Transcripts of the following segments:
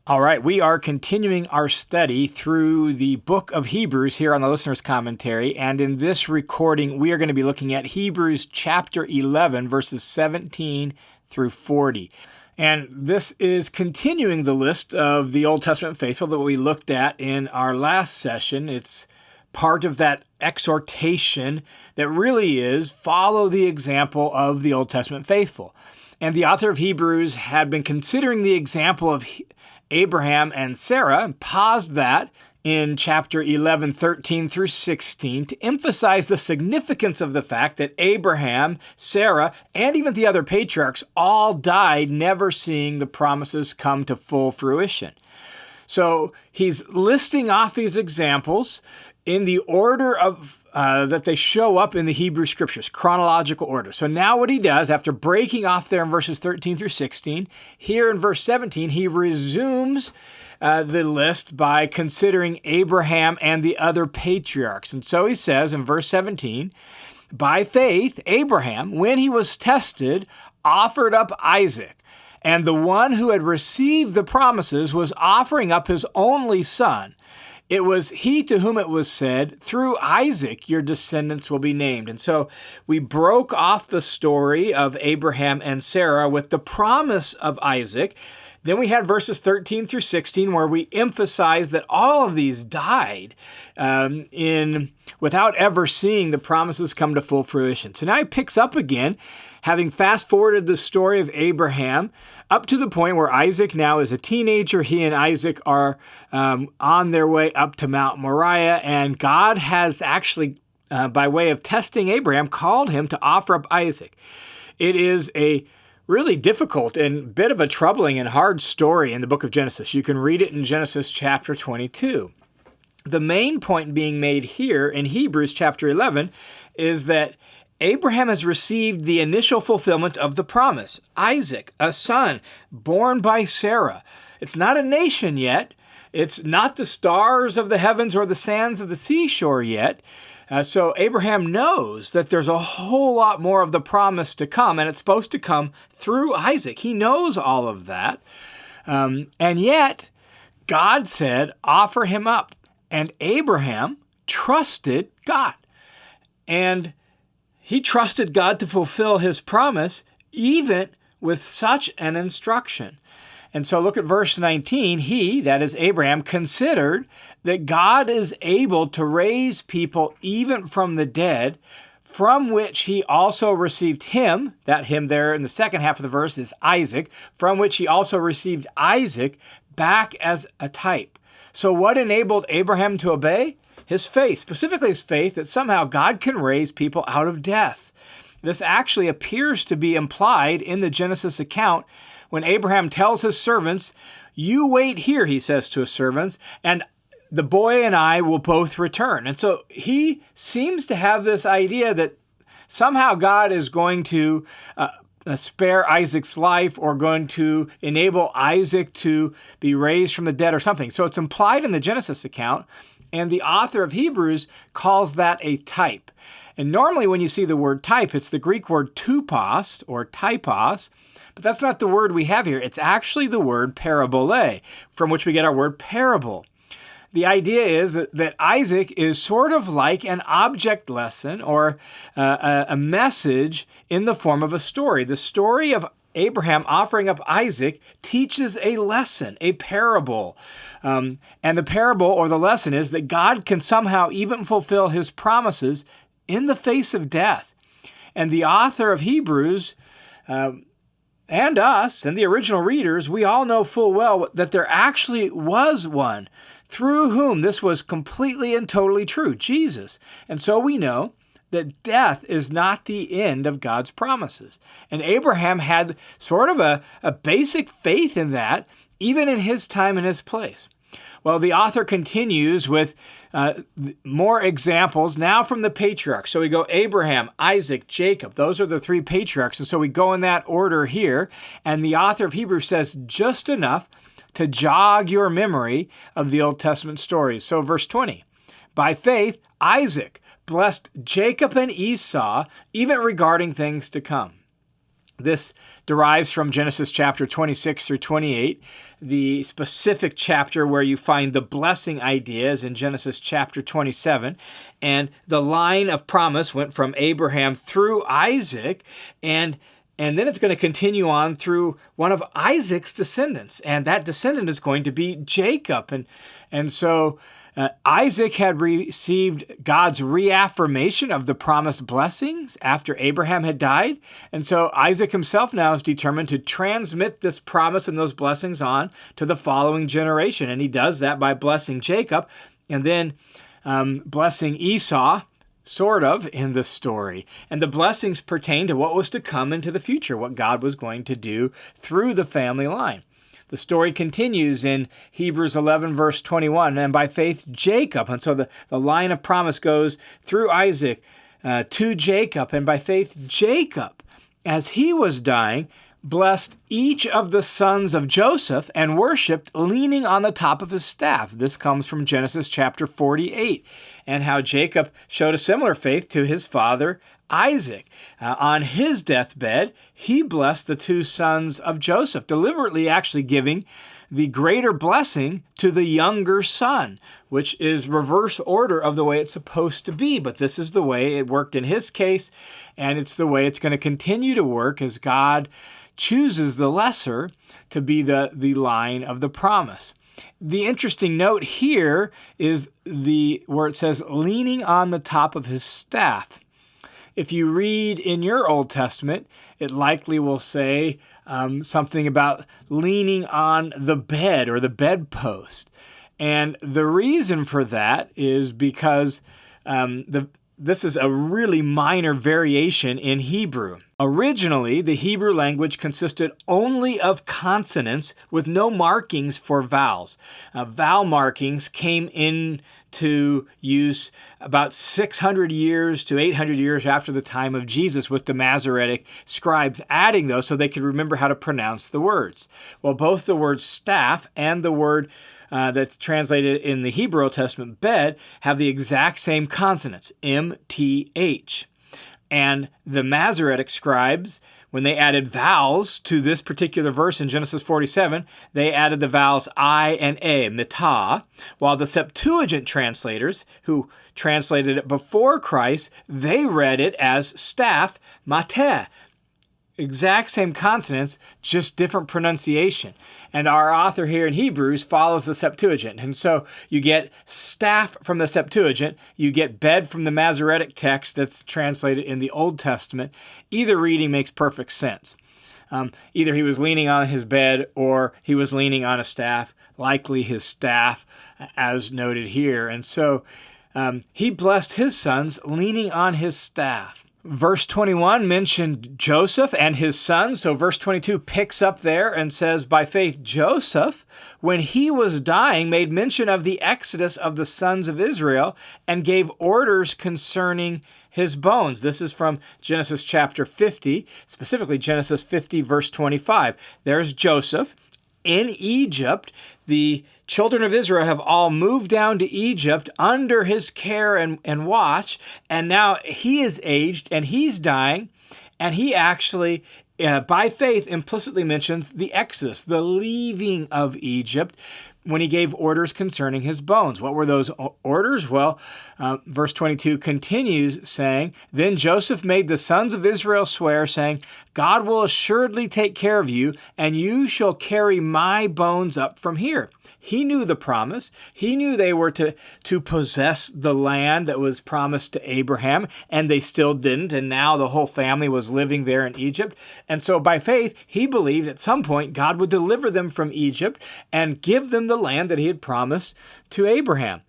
All right, we are continuing our study through the book of Hebrews here on the Listener's Commentary, and in this recording, we are going to be looking at Hebrews chapter 11, verses 17 through 40. And this is continuing the list of the Old Testament faithful that we looked at in our last session. It's part of that exhortation that really is follow the example of the Old Testament faithful. And the author of Hebrews had been considering the example of Abraham and Sarah, and paused that in chapter 11, 13 through 16 to emphasize the significance of the fact that Abraham, Sarah, and even the other patriarchs all died never seeing the promises come to full fruition. So he's listing off these examples in the order of that they show up in the Hebrew Scriptures, chronological order. So now what he does, after breaking off there in verses 13 through 16, here in verse 17, he resumes the list by considering Abraham and the other patriarchs. And so he says in verse 17, by faith, Abraham, when he was tested, offered up Isaac. And the one who had received the promises was offering up his only son. It was he to whom it was said, through Isaac your descendants will be named. And so we broke off the story of Abraham and Sarah with the promise of Isaac. Then we had verses 13 through 16 where we emphasized that all of these died without ever seeing the promises come to full fruition. So now he picks up again, having fast forwarded the story of Abraham up to the point where Isaac now is a teenager. He and Isaac are on their way up to Mount Moriah, and God has actually, by way of testing Abraham, called him to offer up Isaac. It is a really difficult and bit of a troubling and hard story in the book of Genesis. You can read it in Genesis chapter 22. The main point being made here in Hebrews chapter 11 is that Abraham has received the initial fulfillment of the promise, Isaac, a son born by Sarah. It's not a nation yet. It's not the stars of the heavens or the sands of the seashore yet. So Abraham knows that there's a whole lot more of the promise to come, and it's supposed to come through Isaac. He knows all of that. And yet, God said, offer him up. And Abraham trusted God. And he trusted God to fulfill his promise, even with such an instruction. And so look at verse 19. He, that is Abraham, considered that God is able to raise people even from the dead, from which he also received him, that him there in the second half of the verse is Isaac, from which he also received Isaac back as a type. So what enabled Abraham to obey? His faith, specifically his faith that somehow God can raise people out of death. This actually appears to be implied in the Genesis account when Abraham tells his servants, you wait here, he says to his servants, and the boy and I will both return. And so he seems to have this idea that somehow God is going to spare Isaac's life or going to enable Isaac to be raised from the dead or something. So it's implied in the Genesis account, and the author of Hebrews calls that a type. And normally when you see the word type, it's the Greek word tupos or typos, but that's not the word we have here. It's actually the word parabole, from which we get our word parable. The idea is that Isaac is sort of like an object lesson or a message in the form of a story. The story of Abraham offering up Isaac teaches a lesson, a parable. And the parable or the lesson is that God can somehow even fulfill his promises in the face of death. And the author of Hebrews and us and the original readers, we all know full well that there actually was one through whom this was completely and totally true, Jesus. And so we know that death is not the end of God's promises. And Abraham had sort of a basic faith in that, even in his time and his place. Well, the author continues with more examples now from the patriarchs. So we go Abraham, Isaac, Jacob. Those are the three patriarchs. And so we go in that order here. And the author of Hebrews says just enough to jog your memory of the Old Testament stories. So verse 20, by faith, Isaac blessed Jacob and Esau, even regarding things to come. This derives from Genesis chapter 26 through 28. the specific chapter where you find the blessing ideas in Genesis chapter 27. And the line of promise went from Abraham through Isaac, and then it's going to continue on through one of Isaac's descendants. And that descendant is going to be Jacob. And so Isaac had received God's reaffirmation of the promised blessings after Abraham had died. And so Isaac himself now is determined to transmit this promise and those blessings on to the following generation. And he does that by blessing Jacob and then blessing Esau, sort of, in the story. And the blessings pertain to what was to come into the future, what God was going to do through the family line. The story continues in Hebrews 11, verse 21, and by faith Jacob, and so the line of promise goes through Isaac to Jacob, and by faith Jacob, as he was dying, blessed each of the sons of Joseph and worshipped leaning on the top of his staff. This comes from Genesis chapter 48, and how Jacob showed a similar faith to his father Isaac. On his deathbed, he blessed the two sons of Joseph, deliberately actually giving the greater blessing to the younger son, which is reverse order of the way it's supposed to be. But this is the way it worked in his case, and it's the way it's going to continue to work as God chooses the lesser to be the line of the promise. The interesting note here is where it says leaning on the top of his staff. If you read in your Old Testament, it likely will say something about leaning on the bed or the bedpost. And the reason for that is because this is a really minor variation in Hebrew. Originally, the Hebrew language consisted only of consonants with no markings for vowels. Vowel markings came into use about 600 years to 800 years after the time of Jesus, with the Masoretic scribes adding those so they could remember how to pronounce the words. Well, both the word staff and the word that's translated in the Hebrew Old Testament bed have the exact same consonants, M-T-H. And the Masoretic scribes, when they added vowels to this particular verse in Genesis 47, they added the vowels I and A, mitah, while the Septuagint translators, who translated it before Christ, they read it as staff, mateh. Exact same consonants, just different pronunciation. And our author here in Hebrews follows the Septuagint. And so you get staff from the Septuagint, you get bed from the Masoretic text that's translated in the Old Testament. Either reading makes perfect sense. Either he was leaning on his bed or he was leaning on a staff, likely his staff, as noted here. And so he blessed his sons leaning on his staff. Verse 21 mentioned Joseph and his sons. So verse 22 picks up there and says, by faith, Joseph, when he was dying, made mention of the exodus of the sons of Israel and gave orders concerning his bones. This is from Genesis chapter 50, specifically Genesis 50, verse 25. There's Joseph in Egypt. The children of Israel have all moved down to Egypt under his care and watch, and now he is aged and he's dying, and he actually, by faith, implicitly mentions the Exodus, the leaving of Egypt, when he gave orders concerning his bones. What were those orders? Well, verse 22 continues saying, then Joseph made the sons of Israel swear, saying, God will assuredly take care of you, and you shall carry my bones up from here. He knew the promise. He knew they were to possess the land that was promised to Abraham, and they still didn't, and now the whole family was living there in Egypt. And so by faith, he believed at some point God would deliver them from Egypt and give them the land that he had promised to Abraham.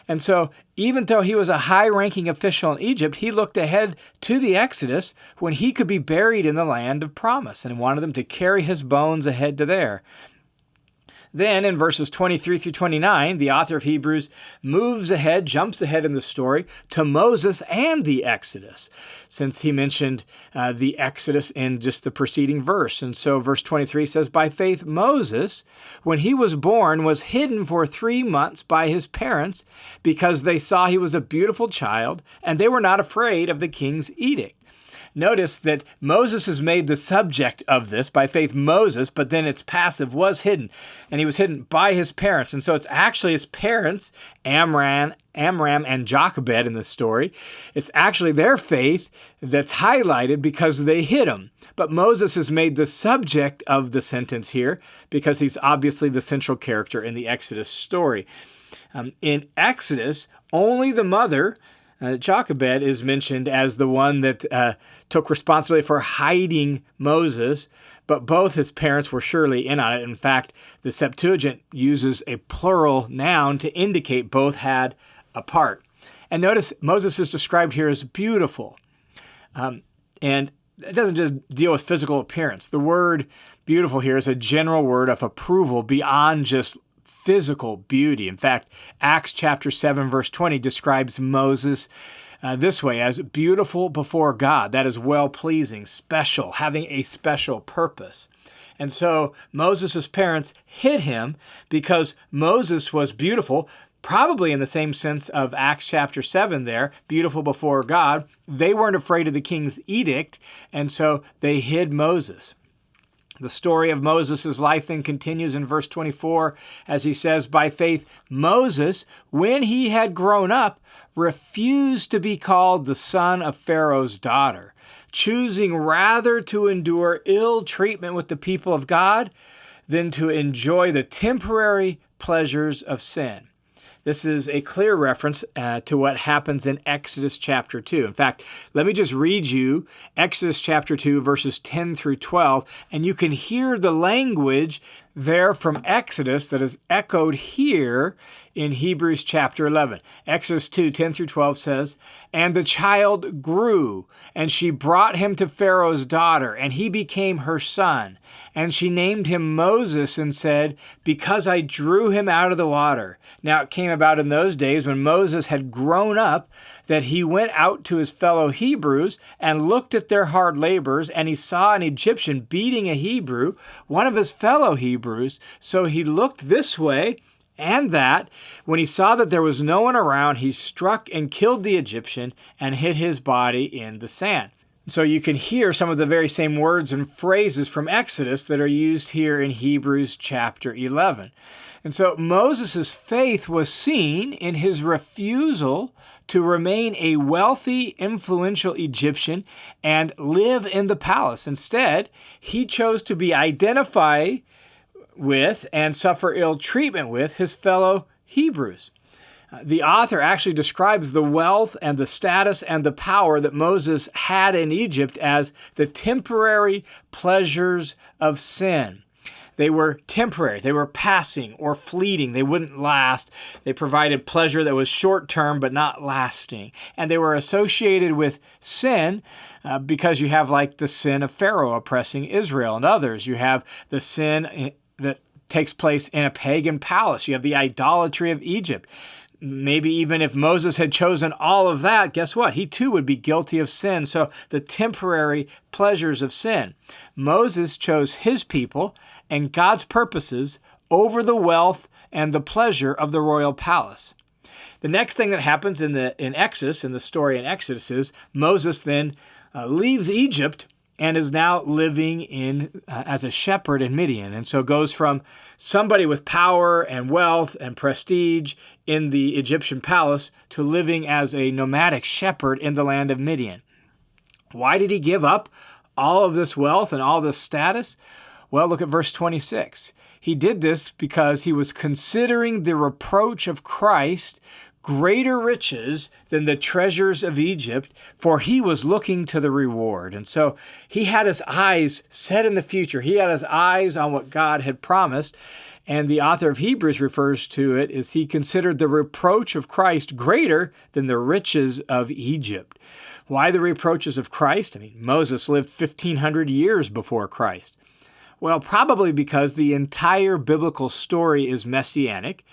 And so even though he was a high-ranking official in Egypt, he looked ahead to the Exodus when he could be buried in the land of promise, and wanted them to carry his bones ahead to there. Then in verses 23 through 29, the author of Hebrews jumps ahead in the story to Moses and the Exodus, since he mentioned the Exodus in just the preceding verse. And so verse 23 says, by faith Moses, when he was born, was hidden for 3 months by his parents because they saw he was a beautiful child, and they were not afraid of the king's edict. Notice that Moses is made the subject of this. By faith, Moses, but then it's passive, was hidden. And he was hidden by his parents. And so it's actually his parents, Amram and Jochebed in this story. It's actually their faith that's highlighted because they hid him. But Moses is made the subject of the sentence here because he's obviously the central character in the Exodus story. In Exodus, only the mother, Jochebed, is mentioned as the one that took responsibility for hiding Moses, but both his parents were surely in on it. In fact, the Septuagint uses a plural noun to indicate both had a part. And notice Moses is described here as beautiful. And it doesn't just deal with physical appearance. The word beautiful here is a general word of approval beyond just physical beauty. In fact, Acts chapter 7, verse 20 describes Moses this way, as beautiful before God. That is well-pleasing, special, having a special purpose. And so Moses' parents hid him because Moses was beautiful, probably in the same sense of Acts chapter 7 there, beautiful before God. They weren't afraid of the king's edict, and so they hid Moses. The story of Moses' life then continues in verse 24 as he says, by faith, Moses, when he had grown up, refused to be called the son of Pharaoh's daughter, choosing rather to endure ill treatment with the people of God than to enjoy the temporary pleasures of sin. This is a clear reference to what happens in Exodus chapter 2. In fact, let me just read you Exodus chapter 2, verses 10 through 12, and you can hear the language there from Exodus that is echoed here in Hebrews chapter 11. Exodus 2, 10 through 12 says, and the child grew, and she brought him to Pharaoh's daughter, and he became her son. And she named him Moses and said, because I drew him out of the water. Now it came about in those days when Moses had grown up that he went out to his fellow Hebrews and looked at their hard labors, and he saw an Egyptian beating a Hebrew, one of his fellow Hebrews. So he looked this way and that. When he saw that there was no one around, he struck and killed the Egyptian and hid his body in the sand. So you can hear some of the very same words and phrases from Exodus that are used here in Hebrews chapter 11. And so Moses' faith was seen in his refusal to remain a wealthy, influential Egyptian and live in the palace. Instead, he chose to be identified with and suffer ill treatment with his fellow Hebrews. The author actually describes the wealth and the status and the power that Moses had in Egypt as the temporary pleasures of sin. They were temporary. They were passing or fleeting. They wouldn't last. They provided pleasure that was short-term but not lasting. And they were associated with sin because you have like the sin of Pharaoh oppressing Israel and others. You have the sin that takes place in a pagan palace. You have the idolatry of Egypt. Maybe even if Moses had chosen all of that, guess what? He too would be guilty of sin. So the temporary pleasures of sin. Moses chose his people and God's purposes over the wealth and the pleasure of the royal palace. The next thing that happens in Exodus, in the story in Exodus, is Moses then leaves Egypt and is now living as a shepherd in Midian. And so goes from somebody with power and wealth and prestige in the Egyptian palace to living as a nomadic shepherd in the land of Midian. Why did he give up all of this wealth and all this status? Well, look at verse 26. He did this because he was considering the reproach of Christ greater riches than the treasures of Egypt, for he was looking to the reward. And so he had his eyes set in the future. He had his eyes on what God had promised. And the author of Hebrews refers to it as he considered the reproach of Christ greater than the riches of Egypt. Why the reproaches of Christ? I mean, Moses lived 1,500 years before Christ. Well, probably because the entire biblical story is messianic,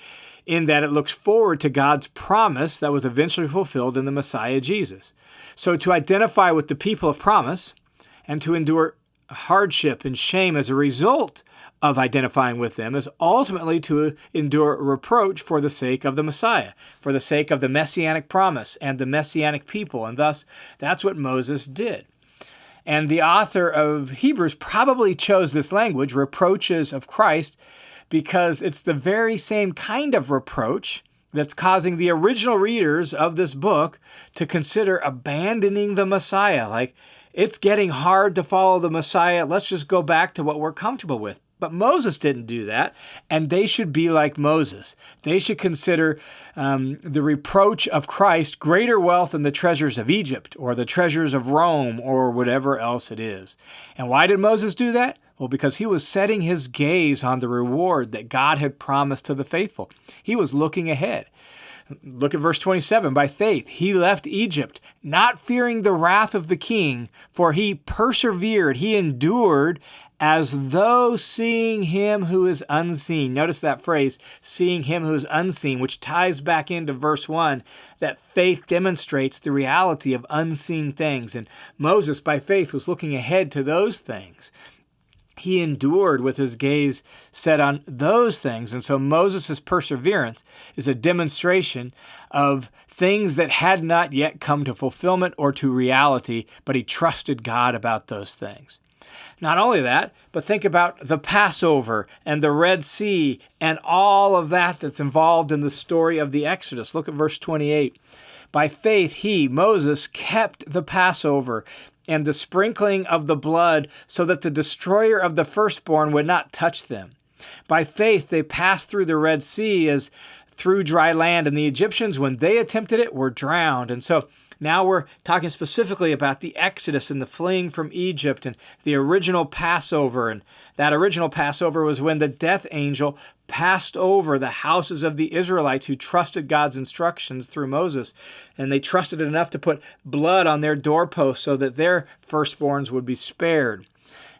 in that it looks forward to God's promise that was eventually fulfilled in the Messiah Jesus. So to identify with the people of promise and to endure hardship and shame as a result of identifying with them is ultimately to endure reproach for the sake of the Messiah, for the sake of the messianic promise and the messianic people. And thus, that's what Moses did. And the author of Hebrews probably chose this language, reproaches of Christ, because it's the very same kind of reproach that's causing the original readers of this book to consider abandoning the Messiah. Like, it's getting hard to follow the Messiah. Let's just go back to what we're comfortable with. But Moses didn't do that, and they should be like Moses. They should consider the reproach of Christ greater wealth than the treasures of Egypt or the treasures of Rome or whatever else it is. And why did Moses do that? Well, because he was setting his gaze on the reward that God had promised to the faithful. He was looking ahead. Look at verse 27. By faith, he left Egypt, not fearing the wrath of the king, for he persevered, he endured as though seeing him who is unseen. Notice that phrase, seeing him who is unseen, which ties back into verse 1, that faith demonstrates the reality of unseen things. And Moses, by faith, was looking ahead to those things. He endured with his gaze set on those things. And so Moses' perseverance is a demonstration of things that had not yet come to fulfillment or to reality, but he trusted God about those things. Not only that, but think about the Passover and the Red Sea and all of that that's involved in the story of the Exodus. Look at verse 28. By faith, he, Moses, kept the Passover and the sprinkling of the blood so that the destroyer of the firstborn would not touch them. By faith, they passed through the Red Sea as through dry land, and the Egyptians, when they attempted it, were drowned. And so now we're talking specifically about the Exodus and the fleeing from Egypt and the original Passover. And that original Passover was when the death angel passed over the houses of the Israelites who trusted God's instructions through Moses. And they trusted it enough to put blood on their doorposts so that their firstborns would be spared.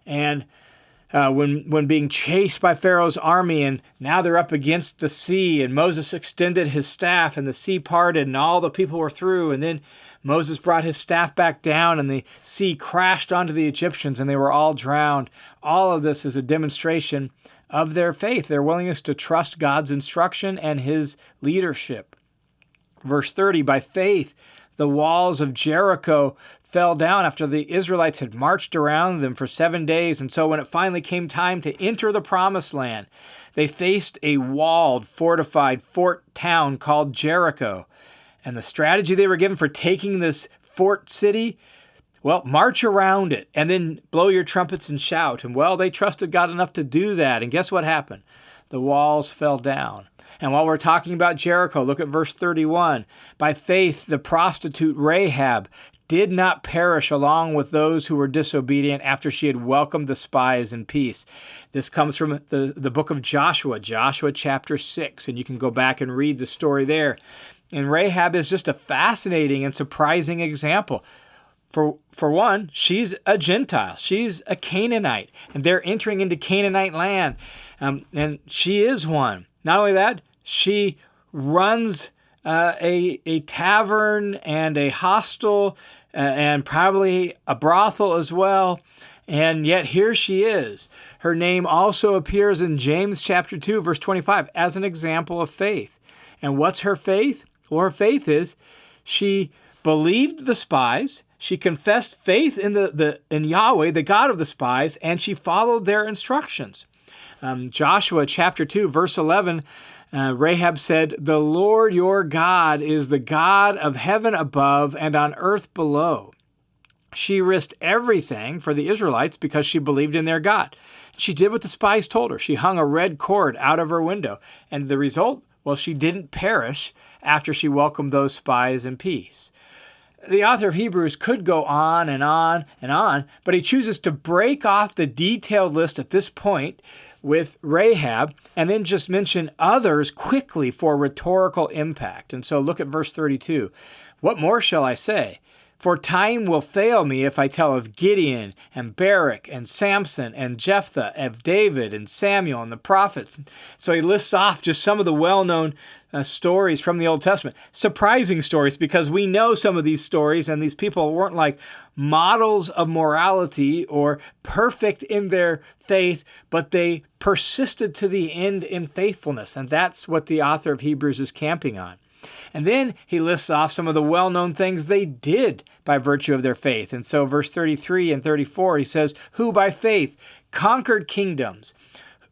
And when being chased by Pharaoh's army, and now they're up against the sea, and Moses extended his staff, and the sea parted, and all the people were through, and then Moses brought his staff back down, and the sea crashed onto the Egyptians, and they were all drowned. All of this is a demonstration of their faith, their willingness to trust God's instruction and his leadership. Verse 30, by faith, the walls of Jericho fell down after the Israelites had marched around them for 7 days. And so when it finally came time to enter the promised land, they faced a walled, fortified fort town called Jericho. And the strategy they were given for taking this fort city, well, march around it and then blow your trumpets and shout. And well, they trusted God enough to do that. And guess what happened? The walls fell down. And while we're talking about Jericho, look at verse 31. By faith, the prostitute Rahab did not perish along with those who were disobedient after she had welcomed the spies in peace. This comes from the book of Joshua, Joshua chapter 6, and you can go back and read the story there. And Rahab is just a fascinating and surprising example. For one, she's a Gentile. She's a Canaanite, and they're entering into Canaanite land, and she is one. Not only that, she runs a tavern and a hostel and probably a brothel as well. And yet here she is. Her name also appears in James chapter 2, verse 25, as an example of faith. And what's her faith? Well, her faith is she believed the spies, she confessed faith in in Yahweh, the God of the spies, and she followed their instructions. Joshua chapter 2, verse 11, Rahab said, "The Lord your God is the God of heaven above and on earth below." She risked everything for the Israelites because she believed in their God. She did what the spies told her. She hung a red cord out of her window. And the result, well, she didn't perish after she welcomed those spies in peace. The author of Hebrews could go on and on and on, but he chooses to break off the detailed list at this point with Rahab and then just mention others quickly for rhetorical impact. And so look at verse 32. What more shall I say? For time will fail me if I tell of Gideon and Barak and Samson and Jephthah, of David and Samuel and the prophets. So he lists off just some of the well-known stories from the Old Testament. Surprising stories, because we know some of these stories, and these people weren't like models of morality or perfect in their faith, but they persisted to the end in faithfulness. And that's what the author of Hebrews is camping on. And then he lists off some of the well-known things they did by virtue of their faith. And so verse 33 and 34, he says, who by faith conquered kingdoms,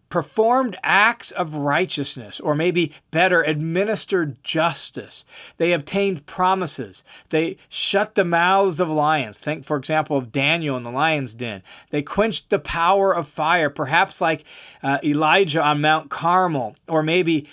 performed acts of righteousness, or maybe better, administered justice. They obtained promises. They shut the mouths of lions. Think, for example, of Daniel in the lion's den. They quenched the power of fire, perhaps like Elijah on Mount Carmel, or maybe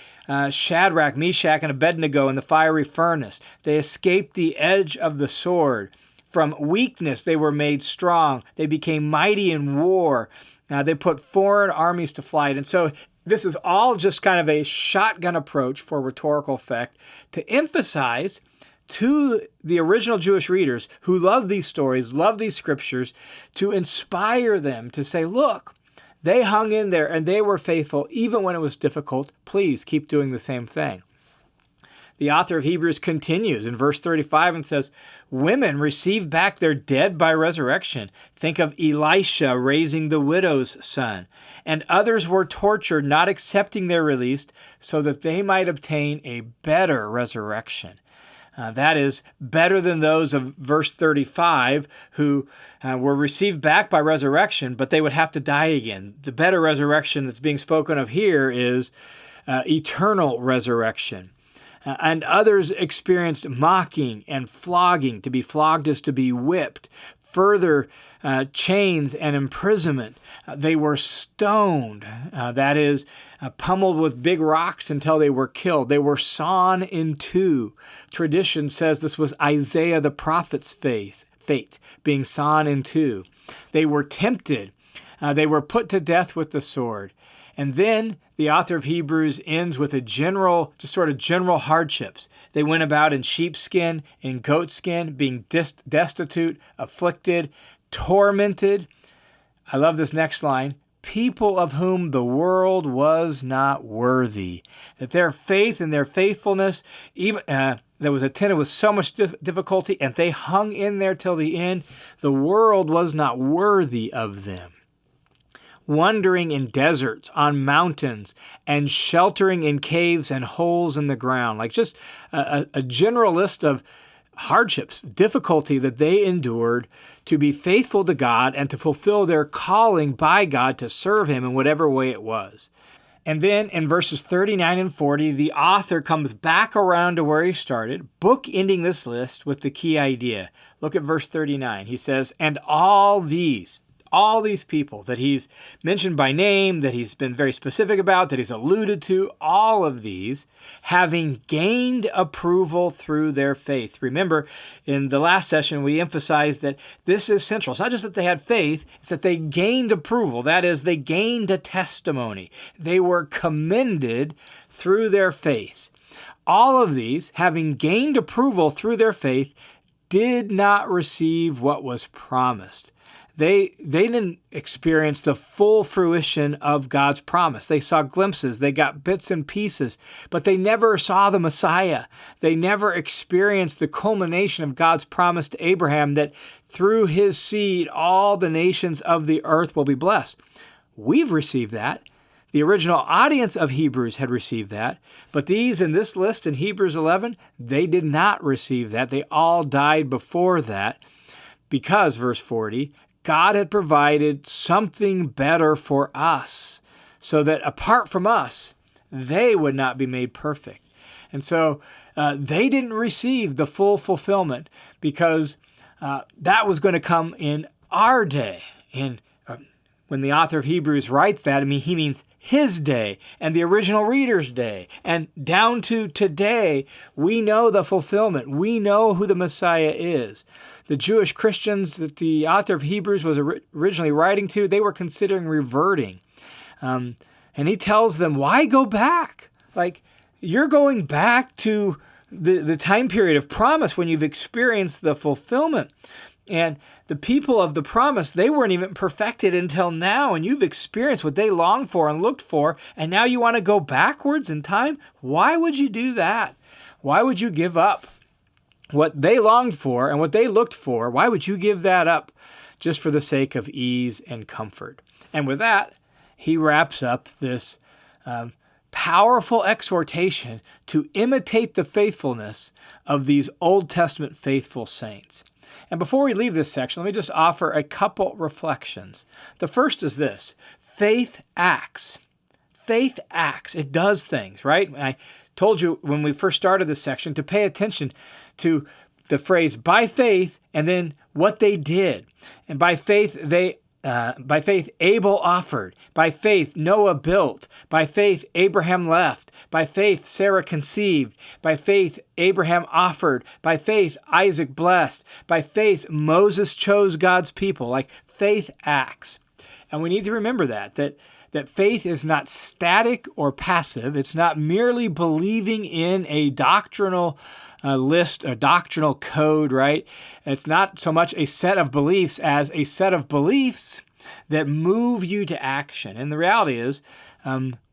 Shadrach, Meshach, and Abednego in the fiery furnace. They escaped the edge of the sword. From weakness, they were made strong. They became mighty in war. They put foreign armies to flight. And so this is all just kind of a shotgun approach for rhetorical effect to emphasize to the original Jewish readers who love these stories, love these scriptures, to inspire them to say, look, they hung in there and they were faithful even when it was difficult. Please keep doing the same thing. The author of Hebrews continues in verse 35 and says, women received back their dead by resurrection. Think of Elisha raising the widow's son. And others were tortured, not accepting their release, so that they might obtain a better resurrection. That is better than those of verse 35 who were received back by resurrection, but they would have to die again. The better resurrection that's being spoken of here is eternal resurrection. And others experienced mocking and flogging. To be flogged is to be whipped. Further, chains and imprisonment. They were stoned, that is, pummeled with big rocks until they were killed. They were sawn in two. Tradition says this was Isaiah the prophet's fate, being sawn in two. They were tempted. They were put to death with the sword. And then the author of Hebrews ends with general hardships. They went about in sheepskin, in goatskin, being destitute, afflicted, tormented. I love this next line. People of whom the world was not worthy. That their faith and their faithfulness, even that was attended with so much difficulty, and they hung in there till the end. The world was not worthy of them. Wandering in deserts, on mountains, and sheltering in caves and holes in the ground. Like just a general list of hardships, difficulty that they endured to be faithful to God and to fulfill their calling by God to serve Him in whatever way it was. And then in verses 39 and 40, the author comes back around to where he started, bookending this list with the key idea. Look at verse 39. He says, and all these people that he's mentioned by name, that he's been very specific about, that he's alluded to, all of these, having gained approval through their faith. Remember, in the last session, we emphasized that this is central. It's not just that they had faith, it's that they gained approval. That is, they gained a testimony. They were commended through their faith. All of these, having gained approval through their faith, did not receive what was promised. They didn't experience the full fruition of God's promise. They saw glimpses, they got bits and pieces, but they never saw the Messiah. They never experienced the culmination of God's promise to Abraham that through his seed, all the nations of the earth will be blessed. We've received that. The original audience of Hebrews had received that, but these in this list in Hebrews 11, they did not receive that. They all died before that because, verse 40, God had provided something better for us so that apart from us, they would not be made perfect. And so they didn't receive the full fulfillment because that was going to come in our day. And when the author of Hebrews writes that, he means his day and the original reader's day. And down to today, we know the fulfillment. We know who the Messiah is. The Jewish Christians that the author of Hebrews was originally writing to, they were considering reverting. And he tells them, why go back? Like, you're going back to the time period of promise when you've experienced the fulfillment. And the people of the promise, they weren't even perfected until now, and you've experienced what they longed for and looked for, and now you want to go backwards in time? Why would you do that? Why would you give up what they longed for and what they looked for? Why would you give that up just for the sake of ease and comfort? And with that, he wraps up this powerful exhortation to imitate the faithfulness of these Old Testament faithful saints. And before we leave this section, let me just offer a couple reflections. The first is this: faith acts. Faith acts. It does things, right? I told you when we first started this section to pay attention to the phrase by faith and then what they did. And by faith, Abel offered. By faith, Noah built. By faith, Abraham left. By faith, Sarah conceived. By faith, Abraham offered. By faith, Isaac blessed. By faith, Moses chose God's people. Like, faith acts. And we need to remember that faith is not static or passive. It's not merely believing in a doctrinal list, a doctrinal code, right? It's not so much a set of beliefs as a set of beliefs that move you to action. And the reality is,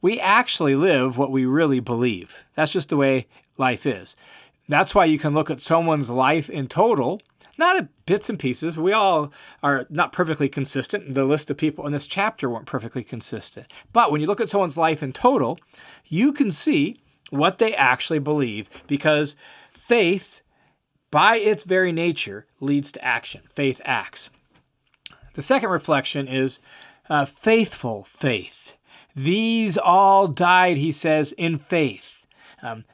we actually live what we really believe. That's just the way life is. That's why you can look at someone's life in total, not at bits and pieces. We all are not perfectly consistent. The list of people in this chapter weren't perfectly consistent. But when you look at someone's life in total, you can see what they actually believe, because faith, by its very nature, leads to action. Faith acts. The second reflection is faithful faith. These all died, he says, in faith.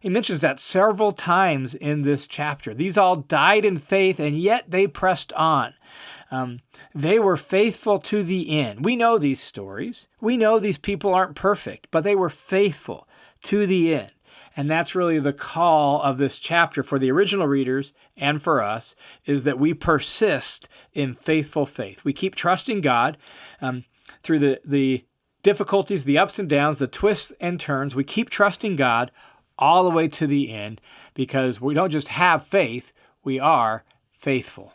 He mentions that several times in this chapter. These all died in faith, and yet they pressed on. They were faithful to the end. We know these stories. We know these people aren't perfect, but they were faithful to the end. And that's really the call of this chapter for the original readers and for us, is that we persist in faithful faith. We keep trusting God through the difficulties, the ups and downs, the twists and turns. We keep trusting God all the way to the end, because we don't just have faith, we are faithful.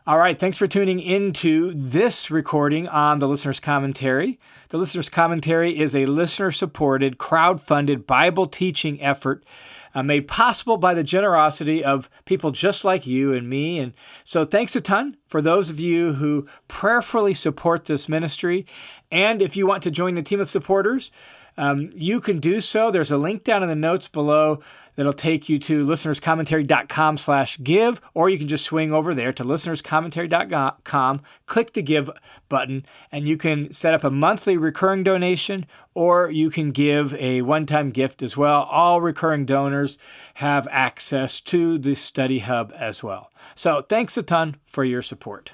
All right, thanks for tuning into this recording on the Listener's Commentary. The Listener's Commentary is a listener-supported, crowd-funded Bible teaching effort made possible by the generosity of people just like you and me. And so thanks a ton for those of you who prayerfully support this ministry. And if you want to join the team of supporters, you can do so. There's a link down in the notes below that'll take you to listenerscommentary.com/give, or you can just swing over there to listenerscommentary.com, click the give button, and you can set up a monthly recurring donation, or you can give a one-time gift as well. All recurring donors have access to the study hub as well. So thanks a ton for your support.